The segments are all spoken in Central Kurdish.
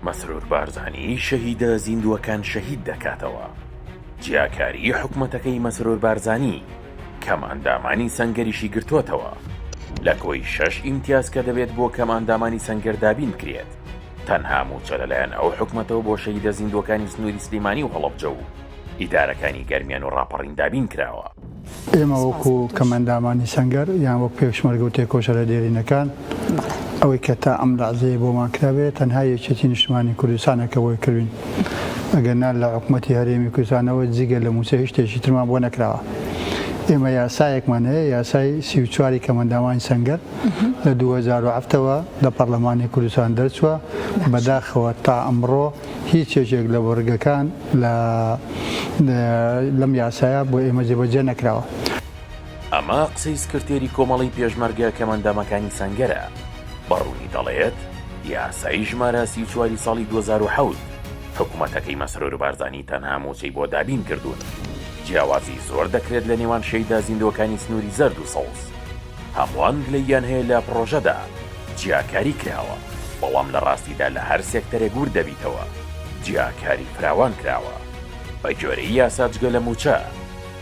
مەسرور بارزانی شەهیدە زیندووەکان شەهید دەکاتەوە. جیاکاری حکومەتەکەی مەسرور بارزانی کەم ئەندامانی سەنگەریشی گرتووەتەوە لە کۆی 6 ئیمتیاز کە دەبێت بۆ کەم ئەندامانی سەنگەر دابین بکرێت. تەنها موچە لەلایەن ئەو حکومەتەوە بۆ شەهیدە زیندووەکانی سنووری سلەیمانی و هەڵەبجە و ئیدارەکانی گەرمیان و ڕاپەڕین دابین کراوە. ئێمە وەکو کەمەندامانی سەنگەر یان وەک پێشمەرگە و تێکۆشەرە دێرینەکان ئەوەی کە تا ئەم لەحزەیە بۆمان کرابێت تەنها یەکێتی نیشتمانی کوردستانەکەەوەی کردوین. ئەگەرنا لە حکومەتی هەرێمی کوردستانەوە جگە لە موسە هیچ شتێکی ترمان بۆ نەکراوە. ئێمە یاسایەکمان هەیە، یاسای 34 کەمەندامانی سەنگەر لە 2007ەوە لە پەرلەمانی کوردستان دەرچووە. بەداخەوە تا ئەمڕۆ هیچ یەکێک لە وەرگەکان لەم یاسایە بۆ ئێمە جێبەجێ نەکراوە. ئەمە قسەی سکرتێری کۆمەڵی پێشمەرگە کەمەندامەکانی سەنگەرە. بەڕوونی دەڵێت یاسای ژمارە 34 ساڵی 2007 حکوومەتەکەی مەسرور بارزانی تەنها موچەی بۆ دابین کردوون. جیاوازی زۆر دەکرێت لە نێوان شەیدا زیندوەکانی سنووری زەرد و سەوز. هەمووان گلەیان هەیە لە پرۆژەدا جیاکاری کراوە، بەڵام لە ڕاستیدا لە هەر سێکتەرێک گور دەبیتەوە جیاکاری فراوان کراوە. بە جۆرەی یاسا جگە لە موچە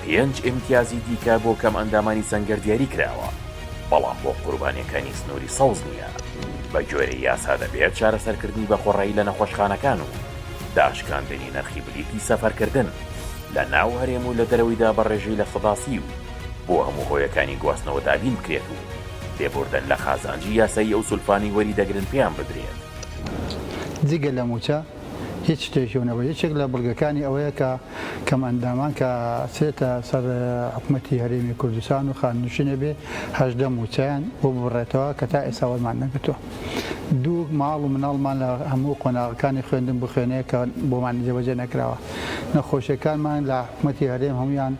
5 ئیمتیازی دیکە بۆ کەم ئەندامانی سەنگەر دیاری کراوە، بەڵام بۆ قوربانیەکانی سنووری سەوز نییە. بە جۆرەی یاسا دەبێت چارەسەرکردنی بە خۆڕایی لە نەخۆشخانەکان و داشکاندنی نرخی بلیتی سەفەرکردن لە ناو هەرێم و لە دەرەوەیدا بە ڕێژەی لە سەداسی و بۆ هەموو هۆیەکانی گواستنەوە دابین بکرێت و لێبوردن لە خازانجی یاسایی ئەو سولفانی وەری دەگرن پێیان بدرێت. جگە لە موچە هیچ شتێکیونەوە یەکێک لە بڵگەکانی ئەوەیە کە کەمەندامان کە چێتە سەر حکومەتی هەرێمی کوردستان و خانوشینە بێ 18 موچەیان بۆ بڕێتەوە کە تا ئێستا وەرمان نەگرتووە. دوو ماڵ و مناڵمان لە هەموو قۆناغەکانی خوێندن بخوێنەیە کە بۆمان جێبەجێ نەکراوە. نەخۆشیەکانمان لە حکومەتی هەرێم هەمویان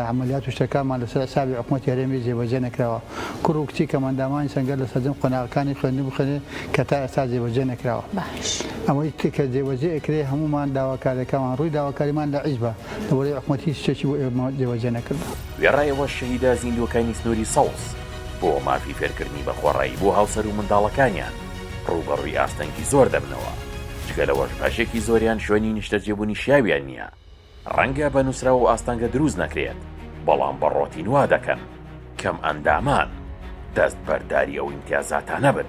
عملیات و شتەکانمان لەسەر حسابی حکومەتی هەرێمی جێبەجێ نەکراوە. کوڕ و کچی کەمەندامانی سەنگەر لە سەرجەم قۆناغەکانی خوێندن بخوێنێ کە تا ئێستا جێبەجێ نەکراوە. ئەوەی کە جێبەجێ ئەکرێ هەمومان داواکاریەکەمان ڕووی داواکاریمان لە عیزبە لەوەرەی حکومەتی شتێکی بۆ ئێمە جێبەجێ نەکردووە. وێڕایەوە شەهیدە زیندوەکانی سنووری سەوز بۆ مافی فێرکردنی بە خۆڕایی بۆ هاوسەر و منداڵەکانیان ڕوبەڕووی ئاستەنگی زۆر دەبنەوە. جگە لەوەش باشێکی زۆریان شوێنی نیشتەجێبوونی شیاویان نییە. ڕەنگە بە نووسراوە و ئاستەنگە دروست نەکرێت، بەڵام بە ڕۆتین وا دەکەن کەم ئەندامان دەست بەرداری ئەو ئیمتیازاتانە بن.